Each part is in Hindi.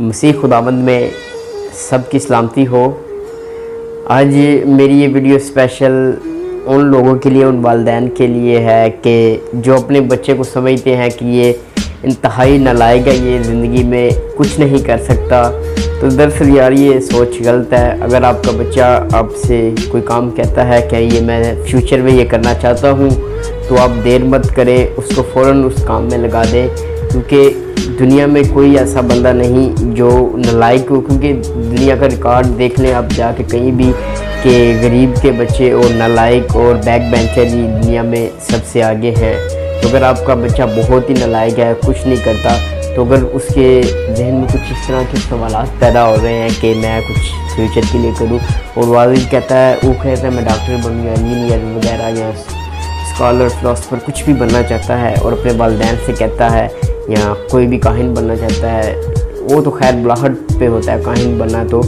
मसीह खुदावंद में सबकी सलामती हो। आज मेरी ये वीडियो स्पेशल उन लोगों के लिए, उन वालिदैन के लिए है कि जो अपने बच्चे को समझते हैं कि ये इंतहाई नालायक है, ये ज़िंदगी में कुछ नहीं कर सकता। तो दरअसल यार ये सोच गलत है। अगर आपका बच्चा आपसे कोई काम कहता है कि ये मैं फ्यूचर में ये करना चाहता हूँ, तो आप देर मत करें, उसको फ़ौरन उस काम में लगा दें, क्योंकि दुनिया में कोई ऐसा बंदा नहीं जो नालायक हो। क्योंकि दुनिया का रिकॉर्ड देख लें आप जाके कहीं भी कि गरीब के बच्चे और नालायक और बैक बेंचर ही दुनिया में सबसे आगे हैं। तो अगर आपका बच्चा बहुत ही नालायक है, कुछ नहीं करता, तो अगर उसके जहन में कुछ इस तरह के सवाल पैदा हो रहे हैं कि मैं कुछ फ्यूचर के लिए करूं, और वालिद कहता है, वो कहता है मैं डॉक्टर बनूँगा, इंजीनियर वगैरह या स्कॉलर, फिलोसफर, कुछ भी बनना चाहता है, और अपने वालिदैन से कहता है या कोई भी काहिन बनना चाहता है, वो तो खैर बुलाहट पे होता है काहिन बनना तो,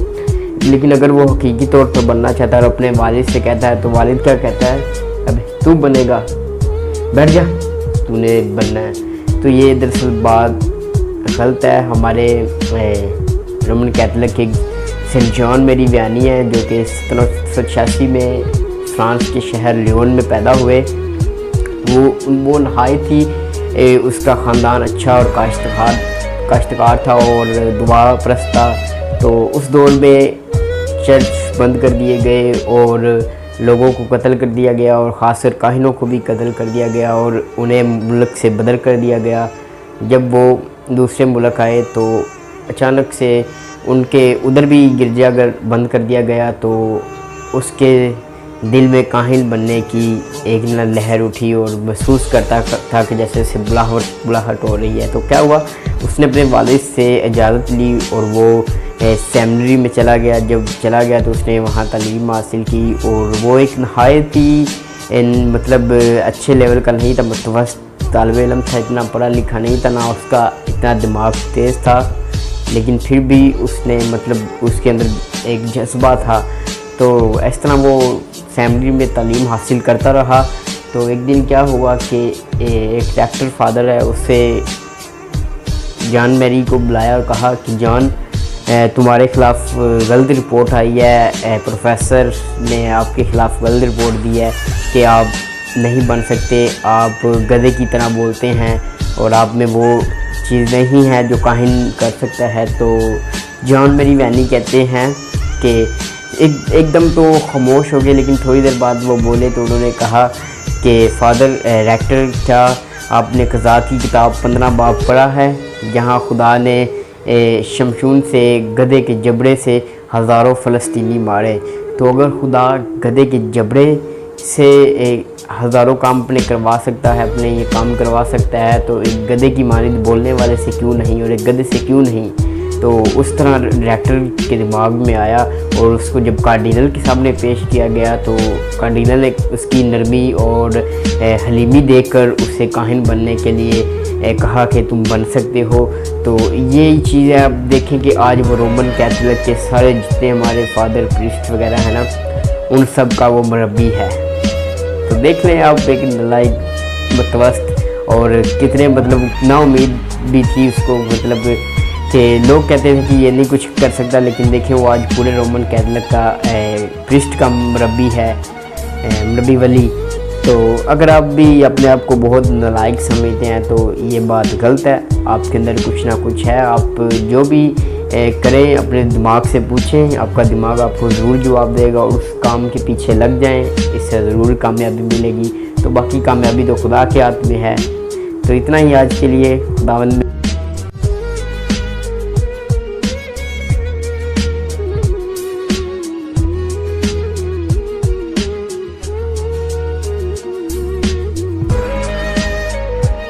लेकिन अगर वो हकीकी तौर पर बनना चाहता है और अपने वालिद से कहता है, तो वालिद क्या कहता है, अबे तू बनेगा, बैठ जा, तूने बनना है। तो ये दरअसल बात गलत है। हमारे रोमन कैथोलिक एक सेंट जॉन मेरी व्यानी है, जो कि 1786 में फ्रांस के शहर लियोन में पैदा हुए। वो नहायत ही उसका ख़ानदान अच्छा और काश्तकार था और दुआ परस्त था। तो उस दौर में चर्च बंद कर दिए गए और लोगों को कत्ल कर दिया गया, और ख़ासकर काहिनों को भी कत्ल कर दिया गया और उन्हें मुल्क से बदर कर दिया गया। जब वो दूसरे मुल्क आए तो अचानक से उनके उधर भी गिरजाघर बंद कर दिया गया। तो उसके दिल में काहिन बनने की एक लहर उठी और महसूस करता था कि जैसे उसे बुलाहट हो रही है। तो क्या हुआ, उसने अपने वालिद से इजाज़त ली और वो सेमिनरी में चला गया। जब चला गया तो उसने वहाँ तालीम हासिल की, और वो एक नहायत ही मतलब अच्छे लेवल का नहीं था, मुतवस्सित तालिब इल्म था, इतना पढ़ा लिखा नहीं था, ना उसका इतना दिमाग तेज़ था, लेकिन फिर भी उसने मतलब उसके अंदर एक जज्बा था। तो इस तरह वो फैमिली में तालीम हासिल करता रहा। तो एक दिन क्या हुआ कि एक डॉक्टर फादर है, उससे जॉन मैरी को बुलाया और कहा कि जॉन, तुम्हारे ख़िलाफ़ गलत रिपोर्ट आई है, प्रोफेसर ने आपके ख़िलाफ़ गलत रिपोर्ट दी है कि आप नहीं बन सकते, आप गधे की तरह बोलते हैं और आप में वो चीज़ नहीं है जो काहिन कर सकता है। तो जॉन मेरी वैनी कहते हैं कि एकदम तो खामोश हो गए, लेकिन थोड़ी देर बाद वो बोले। तो उन्होंने कहा कि फादर रेक्टर, क्या आपने क़ज़ा की किताब 15 बाब पढ़ा है, जहाँ खुदा ने शमशून से गधे के जबड़े से हज़ारों फ़लस्तीनी मारे। तो अगर खुदा गधे के जबड़े से हज़ारों काम अपने करवा सकता है, अपने ये काम करवा सकता है, तो एक गधे की मानिंद बोलने वाले से क्यों नहीं, और एक गधे से क्यों नहीं। तो उस तरह डायरेक्टर के दिमाग में आया, और उसको जब कार्डिनल के सामने पेश किया गया तो कार्डिनल ने उसकी नरमी और हलीमी देखकर उसे काहिन बनने के लिए कहा कि तुम बन सकते हो। तो ये चीज़ें आप देखें कि आज वो रोमन कैथोलिक के सारे जितने हमारे फादर प्रीस्ट वगैरह हैं ना, उन सब का वो मुरब्बी है। तो देख लें आप, एक नालायक, मुतवस्सित, और कितने मतलब ना उम्मीद भी थी उसको, मतलब कि लोग कहते थे कि ये नहीं कुछ कर सकता, लेकिन देखें वो आज पूरे रोमन कैथोलिक का प्रीस्ट का मुरब्बी है, मुरब्बी वली। तो अगर आप भी अपने आप को बहुत नालायक समझते हैं तो ये बात गलत है। आपके अंदर कुछ ना कुछ है। आप जो भी करें अपने दिमाग से पूछें, आपका दिमाग आपको ज़रूर जवाब देगा, और उस काम के पीछे लग जाएं, इससे ज़रूर कामयाबी मिलेगी। तो बाकी कामयाबी तो खुदा के हाथ में है। तो इतना ही आज के लिए। खुदावंद में